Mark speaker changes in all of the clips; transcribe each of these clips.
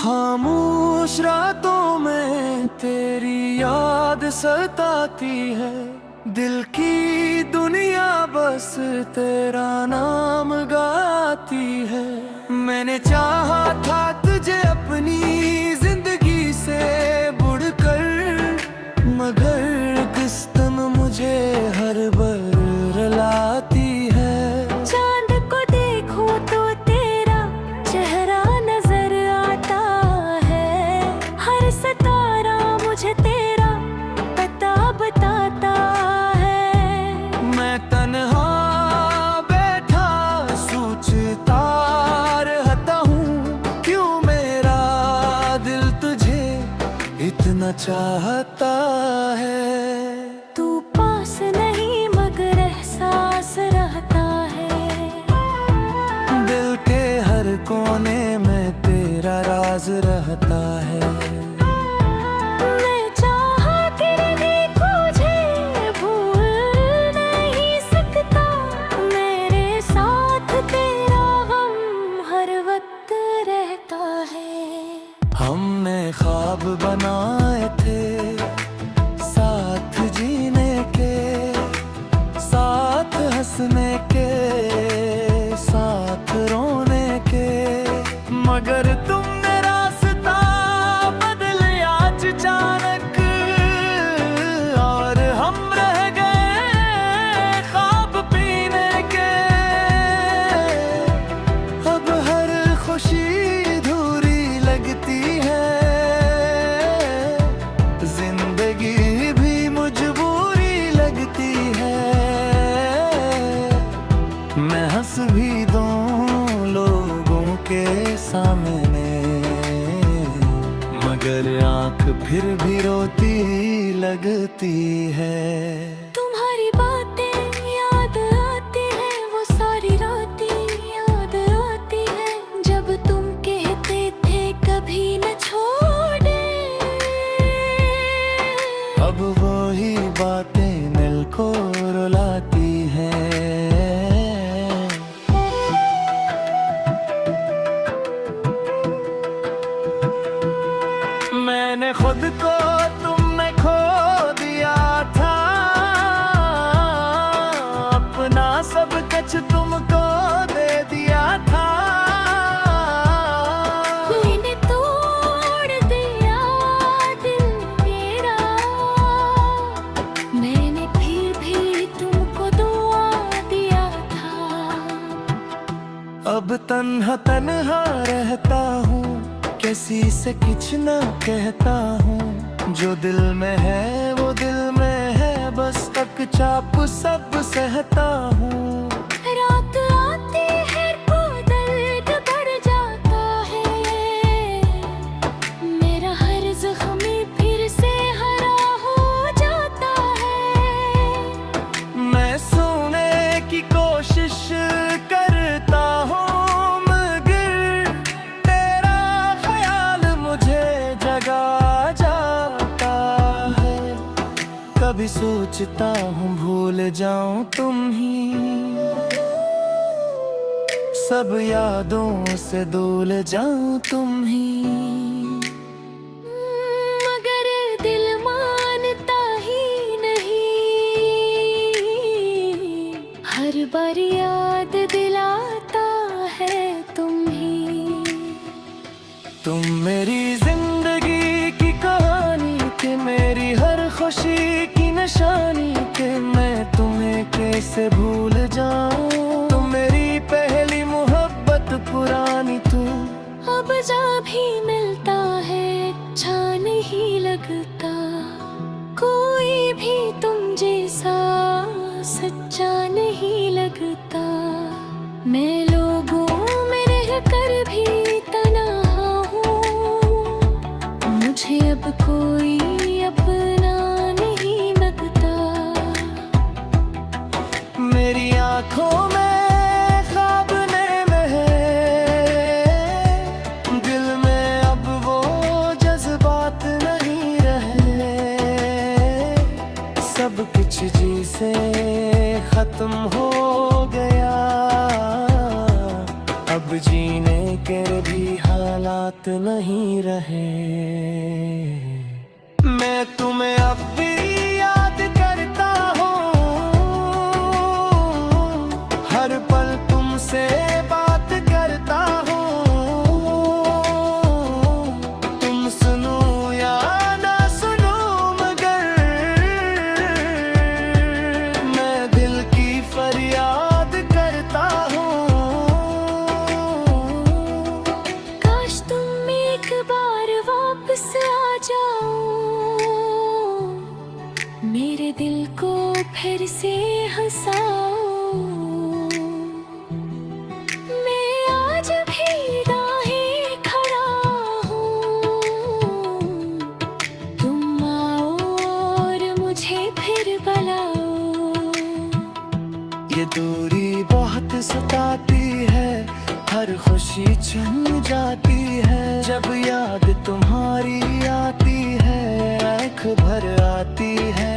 Speaker 1: खामोश रातों में तेरी याद सताती है, दिल की दुनिया बस तेरा नाम गाती है। मैंने चाहा था तुझे अपनी जिंदगी से बुड़कर, मगर किस्मत मुझे हर बार रुलाती है।
Speaker 2: चांद को देखो तो तेरा चेहरा नजर आता है, हर सितारा मुझे तेरा पता बताता है।
Speaker 1: मैं तन्हा बैठा सोचता रहता हूँ, क्यों मेरा दिल तुझे इतना चाहता है।
Speaker 2: तू पास नहीं मगर एहसास रहता है,
Speaker 1: दिल के हर कोने में तेरा राज रहता है।
Speaker 2: मैं चाहा तेरे भी तुझे भूल नहीं सकता, मेरे साथ तेरा गम हर वक्त रहता है।
Speaker 1: हमने ख्वाब बनाए थे साथ जीने के, साथ हंसने के, साथ रोने के, मगर तुमने रास्ता बदलिया अचानक, और हम रह गए ख्वाब पीने के। अब हर खुशी अधूरी लगती है, जिंदगी भी मजबूरी लगती है। मैं हंस भी दूं लोगों के सामने, मगर आंख फिर भी रोती लगती है।
Speaker 2: तुम्हारी बातें याद आती है, वो सारी रातें याद आती है, जब तुम कहते थे कभी न छोड़े।
Speaker 1: अब वही बातें दिल को रुलाती हैं। मैंने खुद को तुमने खो दिया था, अपना सब कुछ तुमको दे दिया था।
Speaker 2: मैंने तोड़ दिया दिल मेरा, मैंने फिर भी तुमको दुआ दिया था।
Speaker 1: अब तन्हा तन्हा रहता हूँ, किसी से कुछ न कहता हूँ, जो दिल में है वो दिल में है, बस तक चाप सब सहता हूँ।
Speaker 2: रात आती है तो दर्द बढ़ जाता है, मेरा हर जख्म फिर से हरा हो जाता है।
Speaker 1: मैं सोने की कोशिश करता हूँ, मगर तेरा ख्याल मुझे जगा जाता है। कभी सोचता हूँ भूल जाऊं तुम ही, सब यादों से दूर जाऊं तुम ही।
Speaker 2: मगर दिल मानता ही नहीं, हर बार याद दिलाता है तुम ही।
Speaker 1: तुम मेरी जिंदगी की कहानी थे, मेरी हर खुशी की निशानी थे, मैं तुम्हें कैसे भूल जाऊं। तुम मेरी पहली मोहब्बत पुरानी तू,
Speaker 2: अब जा भी मिलता है अच्छा नहीं लगता, कोई भी तुम जैसा सच्चा नहीं लगता। मैं लोगों में रह कर भी तन्हा हूँ, मुझे अब कोई अपना नहीं लगता।
Speaker 1: मेरी आंखों में ख्वाब नए हैं, दिल में अब वो जज्बात नहीं रहे। सब कुछ जी से खत्म हो गया, अब जीने के भी हाल हालात नहीं रहे। मैं तुम्हें अब भी याद करता हूँ, हर पल तुमसे बात करता हूँ। तुम सुनो या ना सुनो, मगर मैं दिल की फरियाद करता हूँ।
Speaker 2: काश तुम एक बार वापस आ जाओ, मेरे दिल को फिर से हंसाओ। मैं आज भी राहें खड़ा हूँ, तुम आओ और मुझे फिर बुलाओ।
Speaker 1: ये दूरी बहुत सताती है, हर खुशी छिन जाती है। जब याद तुम्हारी आती है, आँख भर आती है।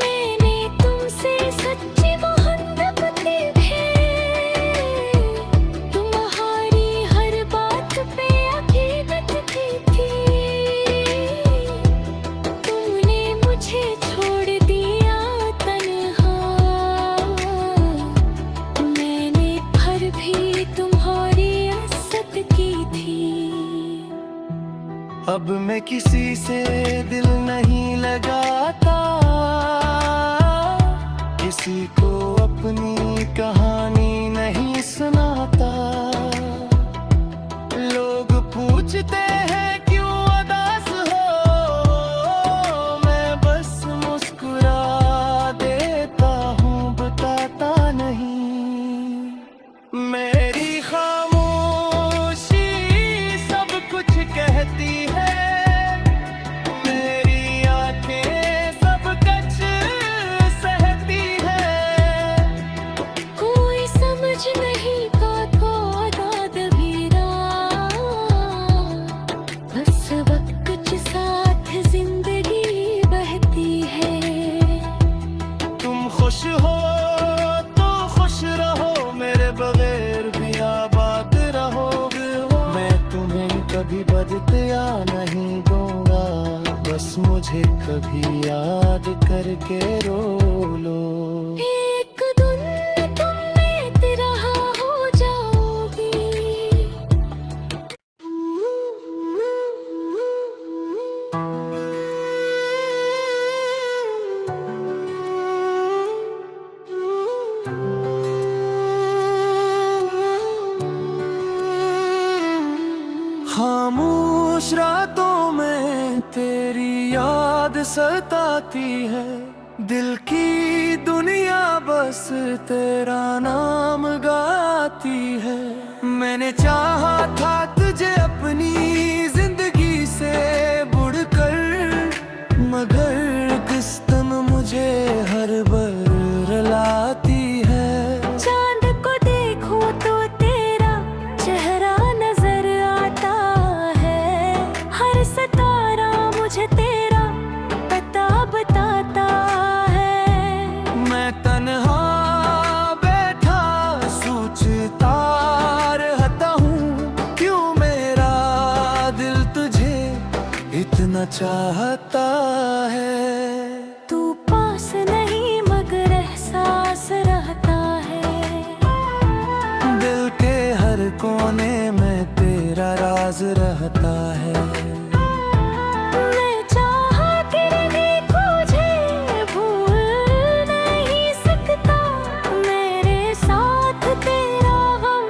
Speaker 2: मैंने तुमसे सच्ची मोहब्बत की, तुम्हारी हर बात पे अकीदत की थी। तुमने मुझे छोड़ दिया तन्हा, मैंने फिर भी तुम्हारी इज्जत की थी।
Speaker 1: अब मैं किसी से दिल नहीं लगाता, किसी को अपनी कहानी नहीं सुनाता। लोग पूछते हैं क्यों उदास हो, मैं बस मुस्कुरा देता हूँ, बताता नहीं। मेरी खामोशी सब कुछ कहती है, मेरी आंखें सब कुछ सहती है।
Speaker 2: कोई समझ नहीं पाता दाद भीरा, बस वक्त के साथ जिंदगी बहती है।
Speaker 1: तुम खुश हो तो खुश रहो, मेरे बगैर भी आबाद रहोगे। मैं तुम्हें कभी बदतिया नहीं दूंगा, बस मुझे कभी याद करके रो लो।
Speaker 2: एक दिन तुम मेरे रहा हो जाओगी।
Speaker 1: खामोश रातों में तेरी याद सताती है, दिल की दुनिया बस तेरा नाम गाती है। मैंने चाहा था तुझे अपनी जिंदगी से बुड़कर, मगर किस्मत मुझे हर बार लाती है।
Speaker 2: चांद को देखो तो तेरा चेहरा नजर आता है, हर सितारा मुझे तेरा पता बताता है।
Speaker 1: मैं तन्हा बैठा सोचता रहता हूँ, क्यों मेरा दिल तुझे इतना चाहता है।
Speaker 2: तू पास नहीं मगर एहसास रहता है,
Speaker 1: दिल के हर कोने में तेरा राज रहता है।
Speaker 2: मैं चाहा कर भी तुझे भूल नहीं सकता, मेरे साथ तेरा गम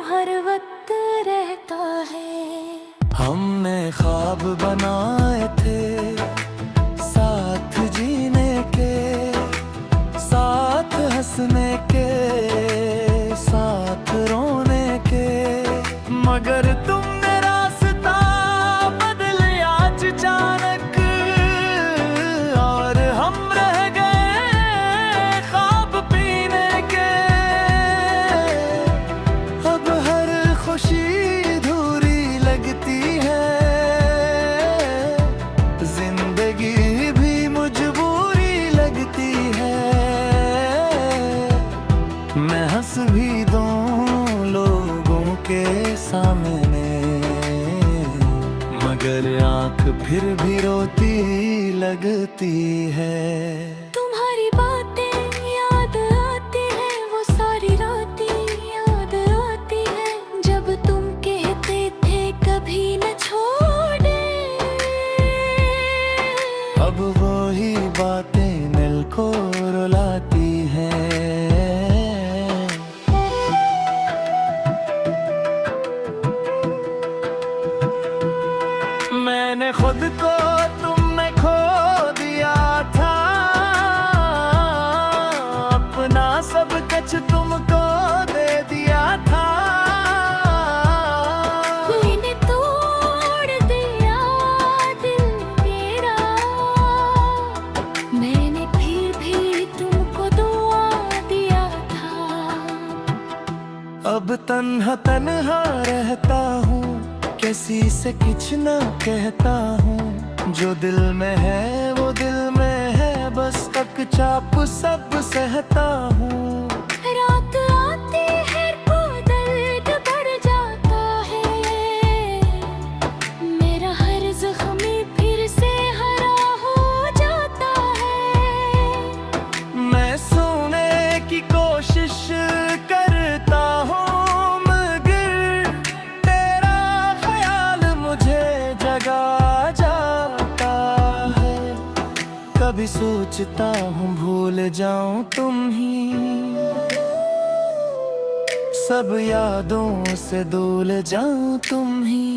Speaker 2: हर वक्त रहता है।
Speaker 1: हमने ख्वाब बनाए थे साथ जीने के, साथ हंसने के, साथ रोने के, मगर तुमने रास्ता बदला अचानक, और हम रह गए ख्वाब पीने के। अब हर खुशी अधूरी लगती है, मगर आंख फिर भी रोती लगती है।
Speaker 2: तुम्हारी बातें याद आती है, वो सारी रातें याद आती है, जब तुम कहते थे कभी न छोड़े।
Speaker 1: अब वही बातें दिल को रुलाती हैं। मैंने खुद को तुम में खो दिया था, अपना सब कुछ तुमको दे दिया था।
Speaker 2: मैंने तोड़ दिया दिल मेरा, मैंने फिर भी तुमको दुआ दिया था।
Speaker 1: अब तन्हा तन्हा रहता हूँ, किसी से कुछ ना कहता हूँ। जो दिल में है वो दिल में है, बस तक चाप सब सहता हूँ।
Speaker 2: रात आती है तो दर्द बढ़ जाता है, मेरा हर जख्म फिर से हरा हो जाता है।
Speaker 1: मैं सोने की कोशिश करता हूँ, मगर तेरा ख्याल मुझे जगा जाता है। कभी सोचता हूँ भूल जाऊं तुम ही, सब यादों से दूर जाऊं तुम ही।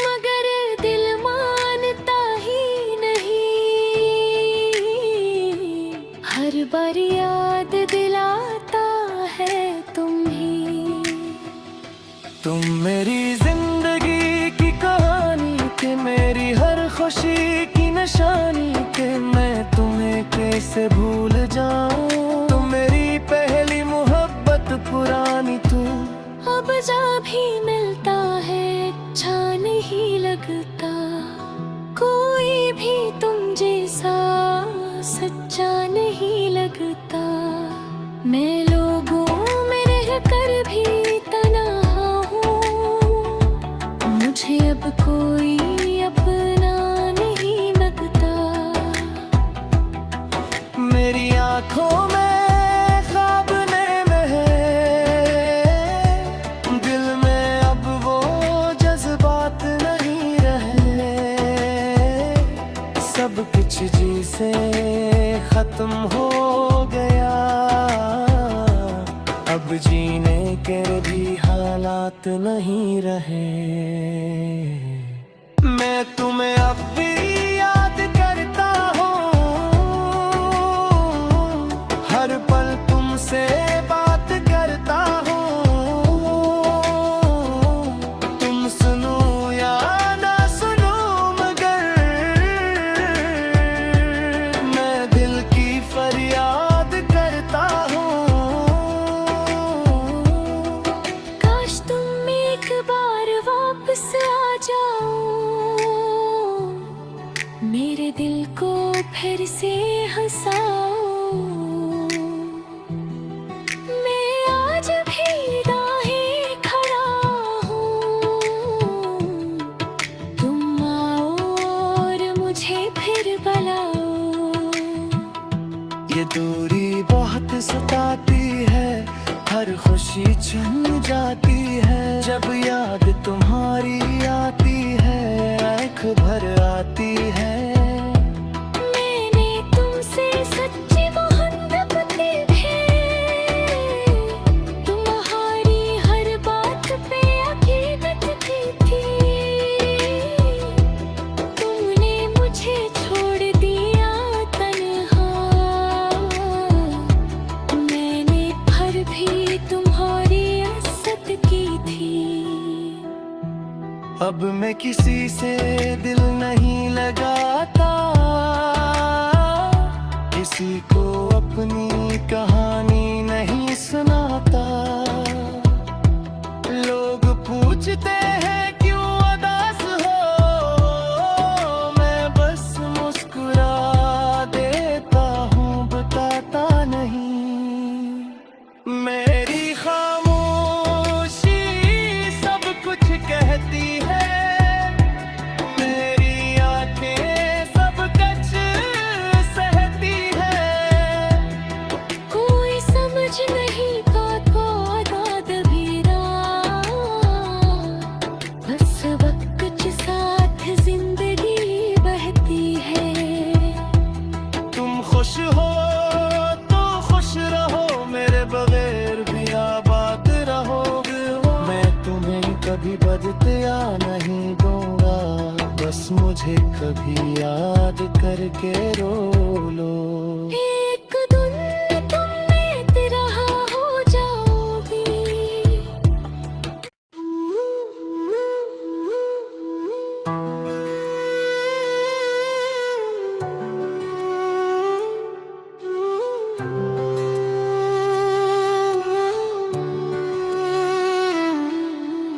Speaker 2: मगर दिल मानता ही नहीं, हर बार याद दिलाता है तुम ही।
Speaker 1: तुम मेरी जिंदगी की कहानी थे, मेरी हर खुशी की निशानी थे। मैं तुम्हें कैसे भूल जाऊं, तुम मेरी पहली मोहब्बत पुरानी तू।
Speaker 2: अब जा भी मिलता है अच्छा नहीं लगता, कोई भी तुम जैसा सच्चा नहीं लगता। मैं लोगों में रह कर भी तन्हा हूँ, मुझे अब कोई अपना नहीं लगता।
Speaker 1: मेरी आंखों में ख्वाब नए हैं, दिल में अब वो जज्बात नहीं रहे। सब कुछ जी से खत्म हो गया, अब जीने के भी हालात नहीं रहे। मैं तुम्हें अब भी याद करता हूँ, हर पल तुमसे बात करता हूँ। तुम सुनो या ना सुनो, मगर मैं दिल की फरियाद करता हूँ।
Speaker 2: काश तुम एक बार वापस आ जाओ, मेरे दिल को फिर से हंसाओ। मैं आज भी राहें खड़ा हूँ, तुम आओ और मुझे फिर बुलाओ।
Speaker 1: ये दूरी बहुत सताती है, हर खुशी छन जाती है। जब याद तुम्हारी आती है, आँख भर आती है।
Speaker 2: मैंने तुमसे सच्ची मोहब्बत की है, तुम्हारी हर बात पे अकीदत की थी। तुमने मुझे छोड़ दिया तन्हा, मैंने फिर भी तुम्हारी इज्जत की थी।
Speaker 1: अब मैं किसी से दिल नहीं लगाता, किसी को अपनी कहानी नहीं सुनाता। लोग पूछते हैं क्यों उदास हो, मैं बस मुस्कुरा देता हूँ, बताता नहीं। मेरी खामोशी सब कुछ कहती है, कभी बदते या नहीं दूंगा, बस मुझे कभी याद करके रो लो।
Speaker 2: एक दिन तुम में रहा हो जाओगी।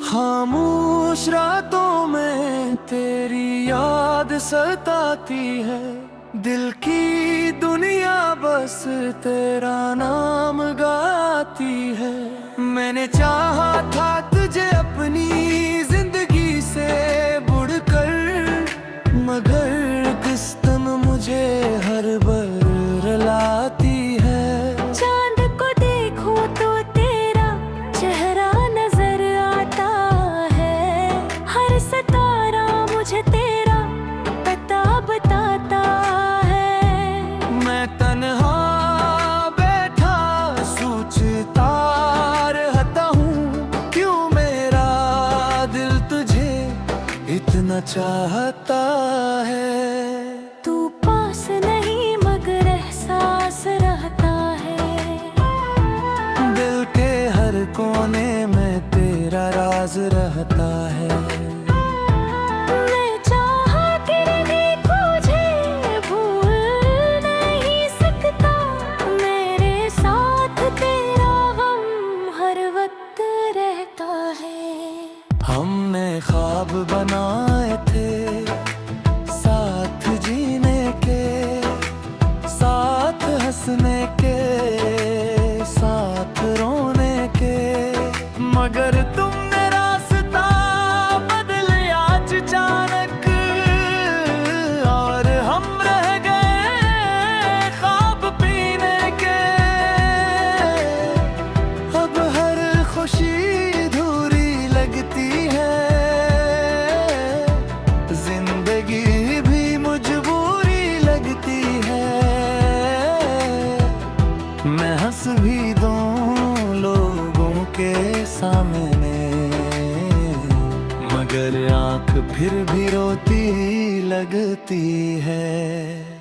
Speaker 1: खामोश रातों में तेरी याद सताती है, दिल की दुनिया बस तेरा नाम गाती है। मैंने चाहा था तुझे अपनी जिंदगी से बुड़कर, मगर किस्मत मुझे हर बार रुलाती है।
Speaker 2: चांद को देखो तो तेरा चेहरा नजर आता है, हर सितारा मुझे तेरा पता बताता है।
Speaker 1: मैं तन्हा बैठा सोचता रहता हूँ, क्यों मेरा दिल तुझे इतना चाहता है।
Speaker 2: तू पास नहीं मगर एहसास रहता है,
Speaker 1: दिल के हर कोने में तेरा राज रहता है।
Speaker 2: मैं चाहा कि तुझे भूल नहीं सकता, मेरे साथ तेरा गम हर वक्त रहता है।
Speaker 1: हमने ख्वाब बनाए थे साथ जीने के, साथ हंसने के, साथ रोने के, मगर तुमने रास्ता बदला अचानक, और हम रह गए ख्वाब पीने के। अब हर खुशी अधूरी लगती है, जिंदगी भी मजबूरी लगती है। मैं हंस भी दूं लोगों के सामने, मगर आंख फिर भी रोती लगती है।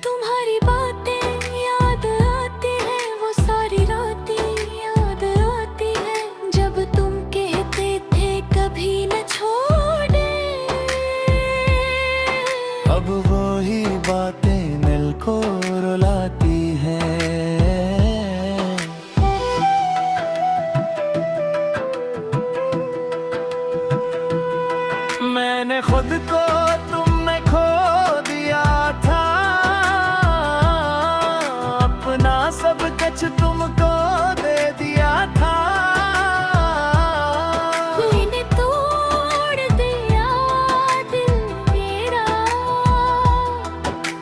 Speaker 2: तुम्हारी बातें याद आती है, वो सारी रातें याद आती है, जब तुम कहते थे कभी न छोड़े।
Speaker 1: अब वही बातें दिल को रुलाती हैं। मैंने खुद को तुम में खो दिया था, अपना सब कुछ तुमको दे दिया था।
Speaker 2: मैंने तोड़ दिया दिल मेरा,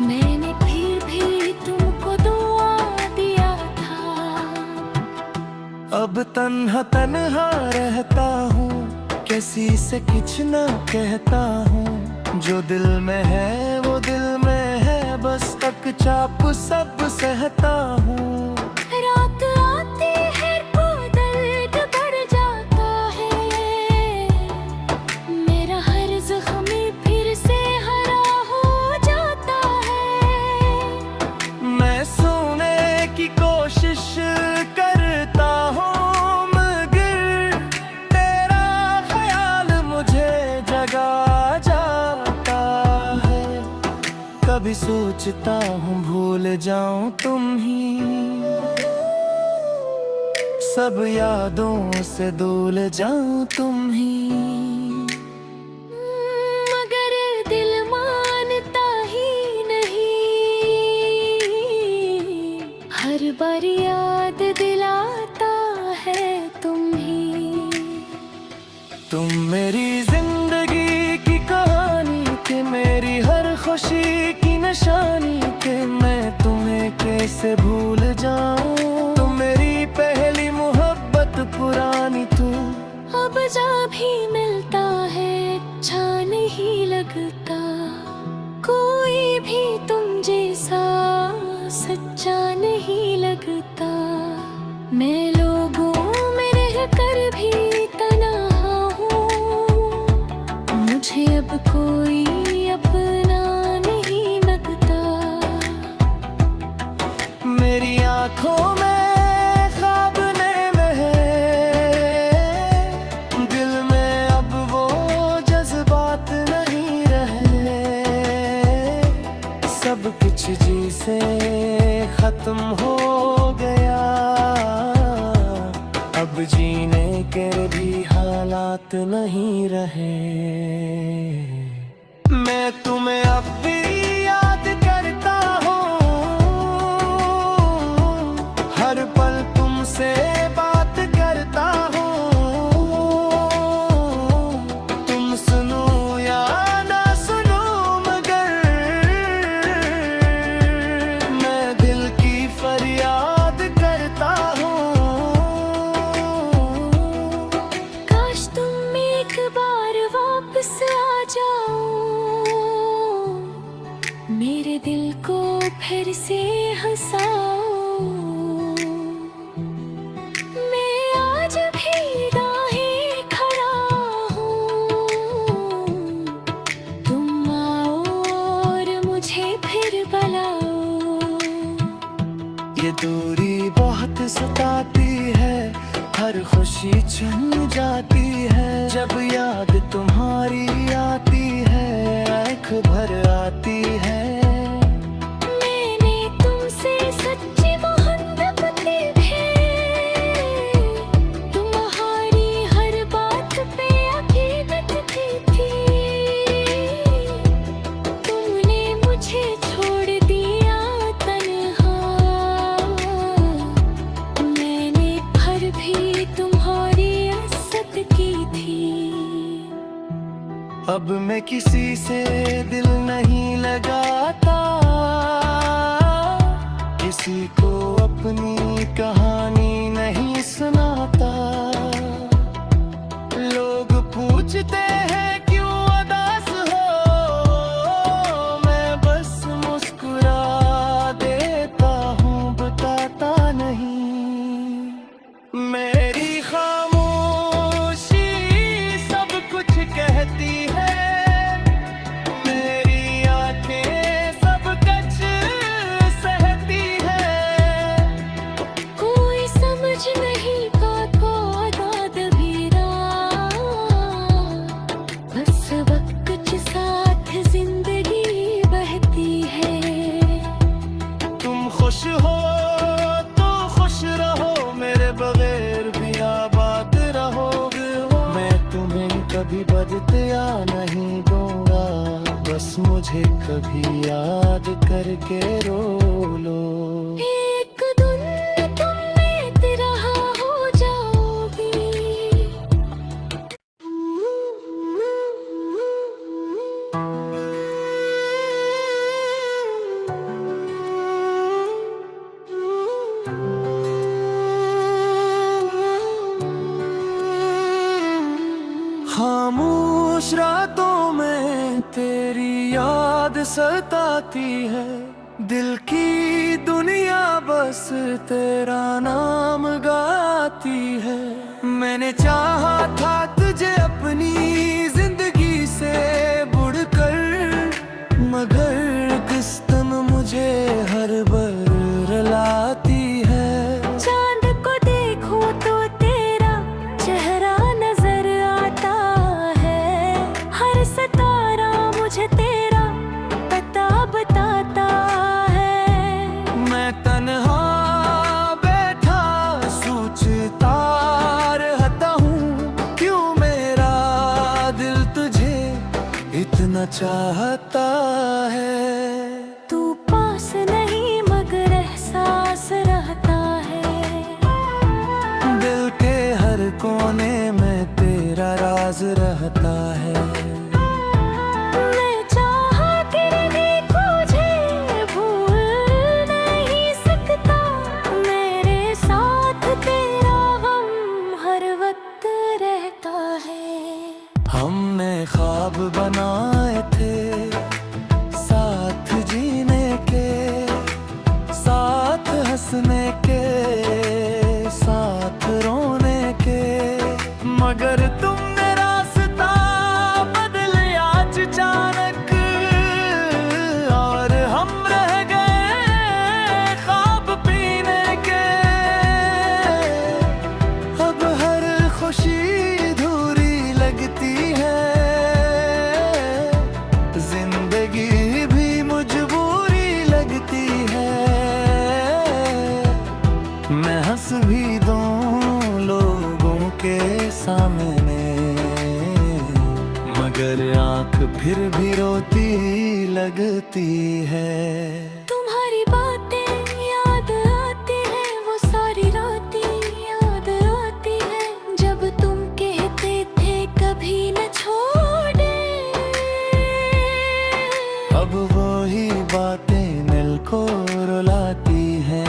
Speaker 2: मैंने फिर भी तुमको दुआ दिया था।
Speaker 1: अब तन्हा तन्हा रहता हूँ, किसी से कुछ न कहता हूँ, जो दिल में है वो दिल में है, बस तक चाप सब सहता हूँ।
Speaker 2: रात आती है तो दर्द बढ़ जाता है, मेरा हर जख्म फिर से हरा हो जाता है।
Speaker 1: मैं सोने की कोशिश करता हूँ, मगर तेरा ख्याल मुझे जगा जाता है। कभी सोचता हूँ भूल जाऊं तुम ही, सब यादों से दूर जाऊं तुम ही।
Speaker 2: मगर दिल मानता ही नहीं, हर बार याद दिलाता है तुम ही।
Speaker 1: तुम मेरी जिंदगी की कहानी थे, मेरी हर खुशी की निशानी थे, मैं तुम्हें कैसे भूल जाऊं। तुम मेरी पहली मोहब्बत पुरानी तू,
Speaker 2: अब जब भी मिलता है अच्छा नहीं लगता, कोई भी तुम जैसा सच्चा नहीं लगता। मैं लोगों में रह कर भी तन्हा हूँ, मुझे अब कोई अपना नहीं लगता।
Speaker 1: मेरी आंखों में ख्वाब ने बहे, दिल में अब वो जज्बात नहीं रहे। सब कुछ जी से खत्म हो गया, अब जीने के भी हालात नहीं रहे। मैं तुम्हें अब भी याद करता हूँ, हर पल तुमसे बात करता हूँ। तुम सुनो या ना सुनो, मगर मैं दिल की फरियाद करता हूँ।
Speaker 2: काश तुम एक बार वापस आ जाओ, मेरे दिल को फिर से हंसाओ। मैं आज भी राहें खड़ा हूँ, तुम आओ और मुझे फिर बुलाओ।
Speaker 1: ये दूरी बहुत सताती है, हर खुशी छन जाती है। जब याद तुम्हारी आती है, आँख भर आती है।
Speaker 2: मैंने तुमसे सच्ची मोहब्बत की है, तुम्हारी हर बात पे अकीदत की थी। तुमने मुझे छोड़ दिया तन्हा, मैंने फिर भी तुम्हारी इज्जत की थी।
Speaker 1: अब मैं किसी से दिल नहीं लगाता, किसी को अपनी कहानी नहीं सुनाता। लोग पूछते हैं क्यों उदास हो, मैं बस मुस्कुरा देता हूँ, बताता नहीं। मेरी खामोशी सब कुछ कहती है, मेरी आंखें सब कुछ सहती है।
Speaker 2: कोई समझ नहीं पाता दाद मेरा, बस वक्त के साथ जिंदगी बहती है।
Speaker 1: तुम खुश हो तो खुश रहो, मेरे बगैर भी आबाद रहो। मैं तुम्हें कभी बदतिया नहीं दूंगा, बस मुझे कभी याद करके रो लो।
Speaker 2: एक दिन तुम मेरे रहा हो जाओगी।
Speaker 1: खामोश रातों में तेरी याद सताती है, दिल की दुनिया बस तेरा नाम गाती है। मैंने चाहा था तुझे अपनी जिंदगी से बुड़कर, मगर किस्मत मुझे हर बार रुलाती है।
Speaker 2: चांद को देखूं तो तेरा चेहरा नजर आता है, हर सितारा मुझे तेरा पता बताता है।
Speaker 1: मैं तन्हा बैठा सोचता रहता हूँ, क्यों मेरा दिल तुझे इतना चाहता है।
Speaker 2: तू पास नहीं मगर एहसास रहता है,
Speaker 1: दिल के हर कोने में तेरा राज रहता है।
Speaker 2: मैं चाहा कर भी तुझे भूल नहीं सकता, मेरे साथ तेरा गम हर वक्त रहता है।
Speaker 1: हमने ख्वाब बनाए थे साथ जीने के, साथ हंसने के, साथ रोने के, मगर तुमने रास्ता बदलिया। आंख फिर भी रोती लगती है।
Speaker 2: तुम्हारी बातें याद आती है, वो सारी रातें याद आती है, जब तुम कहते थे कभी न छोड़े।
Speaker 1: अब वही बातें दिल को रुलाती हैं।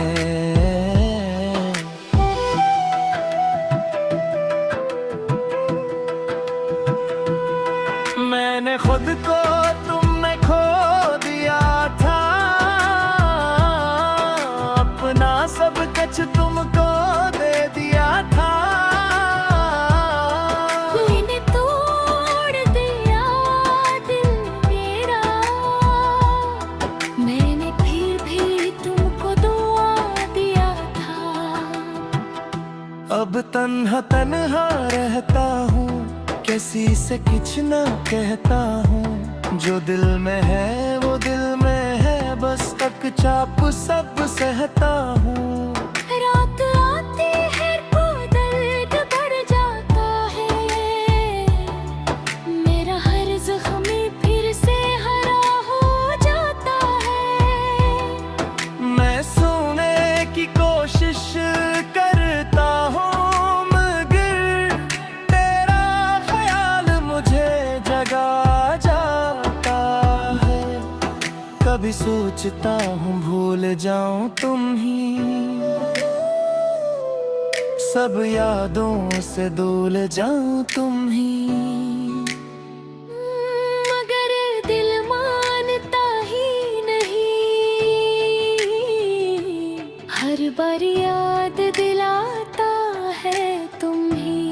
Speaker 1: मैंने खुद को तुमने खो दिया था, अपना सब कुछ तुमको दे दिया था।
Speaker 2: मैंने तोड़ दिया दिल मेरा, मैंने फिर भी तुमको दुआ दिया था।
Speaker 1: अब तन्हा तन्हा रहता हूँ, किसी से कुछ ना कहता हूँ। जो दिल में है वो दिल में है, बस तक चाप सब सहता हूँ।
Speaker 2: रात आती है तो दर्द बढ़ जाता है, मेरा हर ज़ख्म फिर से हरा हो जाता है।
Speaker 1: मैं सोने की कोशिश करता हूँ, मगर तेरा ख्याल मुझे जगा जाता है। कभी सोचता हूँ भूल जाऊं तुम ही, सब यादों से दूर जाऊं तुम ही।
Speaker 2: मगर दिल मानता ही नहीं, हर बार याद दिलाता है तुम ही।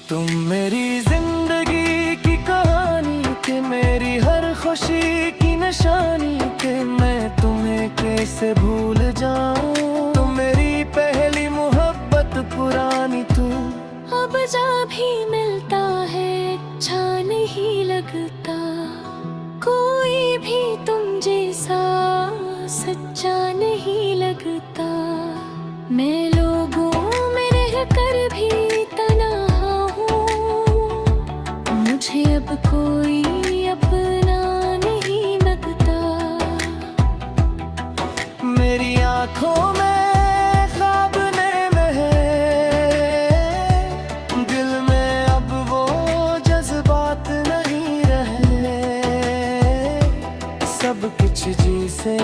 Speaker 1: तुम मेरी जिंदगी की कहानी थे, मेरी हर खुशी की निशानी थे। मैं तुम्हें कैसे भूल जाऊं, तुम मेरी पहली मोहब्बत पुरानी तू।
Speaker 2: अब जा भी मिलता है अच्छा नहीं लगता, कोई भी तुम जैसा सच्चा नहीं लगता। मैं लोगों में रह कर भी तन्हा हूँ, मुझे अब कोई अपना नहीं लगता।
Speaker 1: मेरी आंखों में ख्वाब नए है, दिल में अब वो जज्बात नहीं रहे। सब कुछ जी से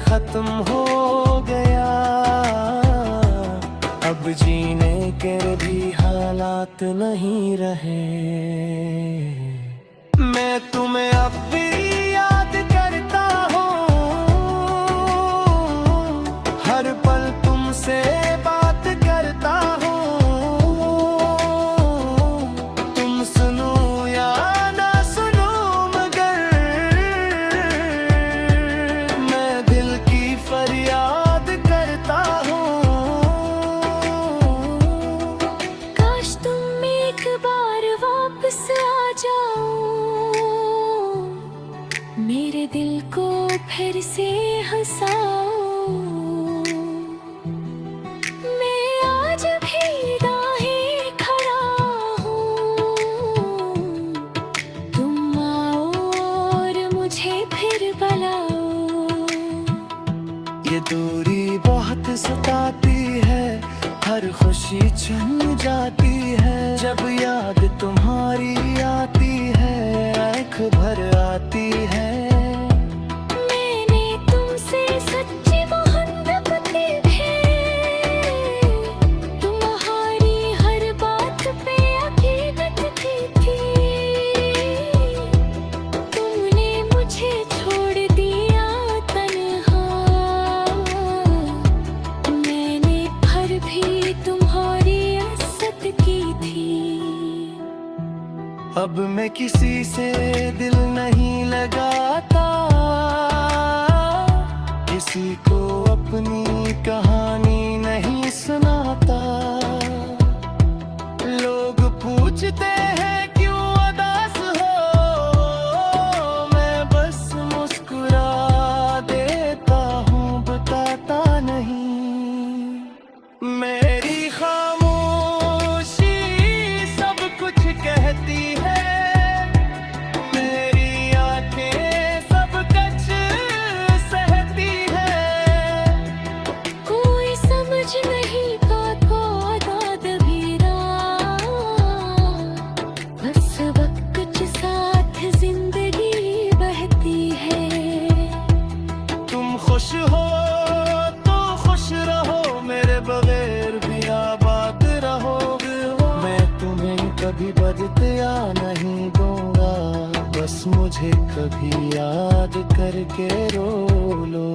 Speaker 1: खत्म हो गया, अब जीने के भी हालात नहीं रहे। मैं तुम्हें अब भी याद करता हूँ, हर पल तुमसे बात करता हूँ। तुम सुनो या ना सुनो, मगर मैं दिल की फरियाद करता हूँ।
Speaker 2: काश तुम एक बार वापस आ जाओ, मेरे दिल को फिर से हंसाओ। मैं आज भी राहें खड़ा हूँ, तुम आओ और मुझे फिर बुलाओ।
Speaker 1: ये दूरी बहुत सताती है, हर खुशी छन जाती है। जब याद तुम्हारी आती है, आँख भर आती है।
Speaker 2: मैंने तुमसे सच्ची मोहब्बत की है, तुम्हारी हर बात पे हकीकत की थी। तुमने मुझे छोड़ दिया तन्हा, मैंने फिर भी तुम्हारी इज्जत की थी।
Speaker 1: अब मैं किसी से दिल नहीं लगाता, किसी को अपनी कहानी नहीं सुनाता। लोग पूछते हैं क्यों उदास हो, मैं बस मुस्कुरा देता हूँ, बताता नहीं। मेरी खामोशी सब कुछ कहती है, कभी बदते या नहीं दूंगा, बस मुझे कभी याद करके रो लो।